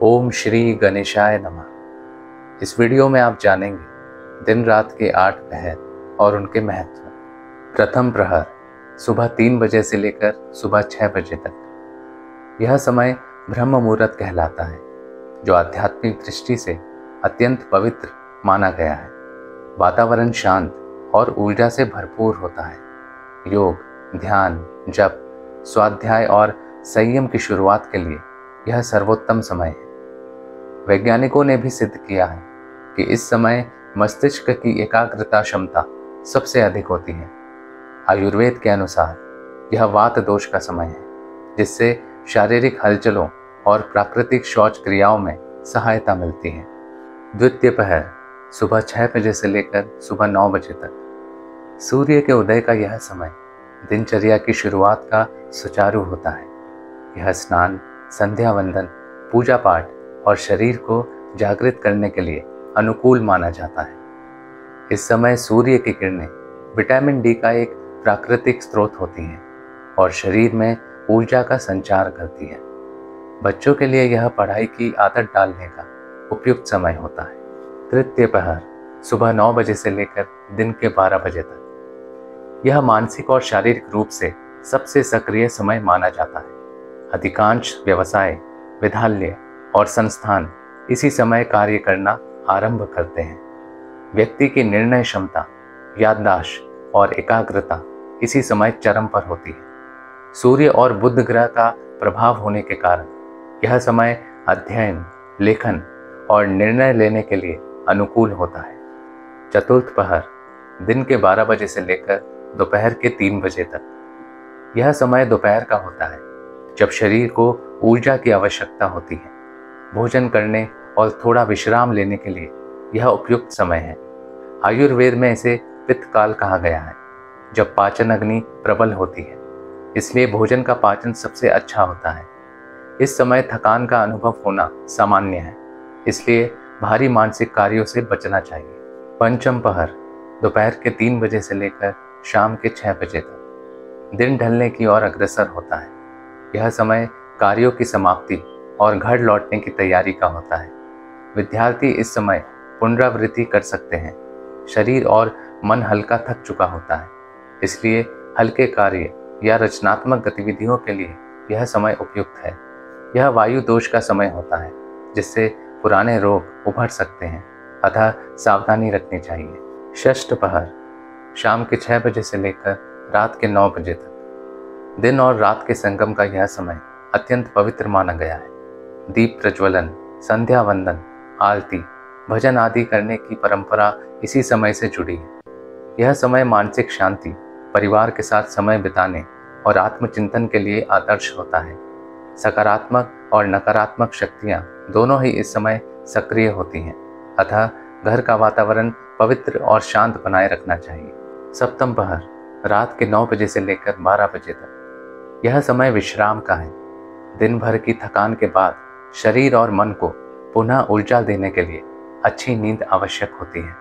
ओम श्री गणेशाय नमः। इस वीडियो में आप जानेंगे दिन रात के 8 पहर और उनके महत्व। प्रथम प्रहर सुबह 3 बजे से लेकर सुबह 6 बजे तक। यह समय ब्रह्म मुहूर्त कहलाता है, जो आध्यात्मिक दृष्टि से अत्यंत पवित्र माना गया है। वातावरण शांत और ऊर्जा से भरपूर होता है। योग, ध्यान, जप, स्वाध्याय और संयम की शुरुआत के लिए यह सर्वोत्तम समय है। वैज्ञानिकों ने भी सिद्ध किया है कि इस समय मस्तिष्क की एकाग्रता क्षमता सबसे अधिक होती है। आयुर्वेद के अनुसार यह वात दोष का समय है, जिससे शारीरिक हलचलों और प्राकृतिक शौच क्रियाओं में सहायता मिलती है। द्वितीय पहर सुबह 6 बजे से लेकर सुबह 9 बजे तक। सूर्य के उदय का यह समय दिनचर्या की शुरुआत का सुचारू होता है। यह स्नान, संध्या वंदन, पूजा पाठ और शरीर को जागृत करने के लिए अनुकूल माना जाता है। इस समय सूर्य की किरणें विटामिन डी का एक प्राकृतिक स्रोत होती हैं और शरीर में ऊर्जा का संचार करती है। बच्चों के लिए यह पढ़ाई की आदत डालने का उपयुक्त समय होता है। तृतीय पहर सुबह 9 बजे से लेकर दिन के 12 बजे तक। यह मानसिक और शारीरिक रूप से सबसे सक्रिय समय माना जाता है। अधिकांश व्यवसाय, विद्यालय और संस्थान इसी समय कार्य करना आरंभ करते हैं। व्यक्ति की निर्णय क्षमता, याददाश्त और एकाग्रता इसी समय चरम पर होती है। सूर्य और बुध ग्रह का प्रभाव होने के कारण यह समय अध्ययन, लेखन और निर्णय लेने के लिए अनुकूल होता है। चतुर्थ पहर दिन के 12 बजे से लेकर दोपहर के 3 बजे तक। यह समय दोपहर का होता है, जब शरीर को ऊर्जा की आवश्यकता होती है। भोजन करने और थोड़ा विश्राम लेने के लिए यह उपयुक्त समय है। आयुर्वेद में इसे पित्त काल कहा गया है, जब पाचन अग्नि प्रबल होती है। इसलिए भोजन का पाचन सबसे अच्छा होता है। इस समय थकान का अनुभव होना सामान्य है, इसलिए भारी मानसिक कार्यों से बचना चाहिए। पंचम पहर दोपहर के 3 बजे से लेकर शाम के 6 बजे तक। दिन ढलने की ओर अग्रसर होता है। यह समय कार्यों की समाप्ति और घर लौटने की तैयारी का होता है। विद्यार्थी इस समय पुनरावृत्ति कर सकते हैं। शरीर और मन हल्का थक चुका होता है, इसलिए हल्के कार्य या रचनात्मक गतिविधियों के लिए यह समय उपयुक्त है। यह वायु दोष का समय होता है, जिससे पुराने रोग उभर सकते हैं, अतः सावधानी रखनी चाहिए। षष्ठ पहर शाम के 6 बजे से लेकर रात के 9 बजे तक। दिन और रात के संगम का यह समय अत्यंत पवित्र माना गया है। दीप प्रज्वलन, संध्या वंदन, आरती, भजन आदि करने की परंपरा इसी समय से जुड़ी है। यह समय मानसिक शांति, परिवार के साथ समय बिताने और आत्मचिंतन के लिए आदर्श होता है। सकारात्मक और नकारात्मक शक्तियाँ दोनों ही इस समय सक्रिय होती हैं, अतः घर का वातावरण पवित्र और शांत बनाए रखना चाहिए। सप्तम पहर रात के 9 बजे से लेकर 12 बजे तक। यह समय विश्राम का है। दिन भर की थकान के बाद शरीर और मन को पुनः ऊर्जा देने के लिए अच्छी नींद आवश्यक होती है।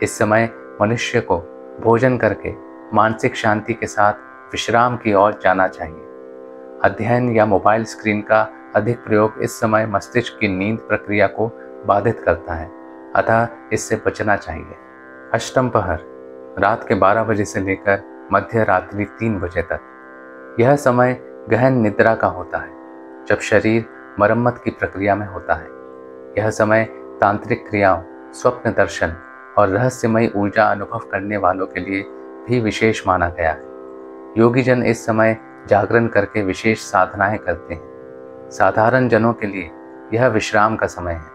इस समय मनुष्य को भोजन करके मानसिक शांति के साथ विश्राम की ओर जाना चाहिए। अध्ययन या मोबाइल स्क्रीन का अधिक प्रयोग इस समय मस्तिष्क की नींद प्रक्रिया को बाधित करता है, अतः इससे बचना चाहिए। अष्टम पहर रात के 12 बजे से लेकर मध्य रात्रि 3 बजे तक। यह समय गहन निद्रा का होता है, जब शरीर मरम्मत की प्रक्रिया में होता है। यह समय तांत्रिक क्रियाओं, स्वप्न दर्शन और रहस्यमयी ऊर्जा अनुभव करने वालों के लिए भी विशेष माना गया है। योगी जन इस समय जागरण करके विशेष साधनाएं करते हैं। साधारण जनों के लिए यह विश्राम का समय है,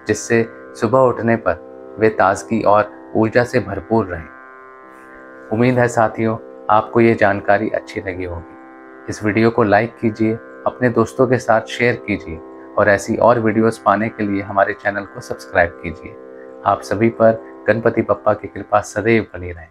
जिससे सुबह उठने पर वे ताजगी और ऊर्जा से भरपूर रहें। उम्मीद है साथियों, आपको ये जानकारी अच्छी लगी होगी। इस वीडियो को लाइक कीजिए, अपने दोस्तों के साथ शेयर कीजिए और ऐसी और वीडियोस पाने के लिए हमारे चैनल को सब्सक्राइब कीजिए। आप सभी पर गणपति बप्पा की कृपा सदैव बनी रहे।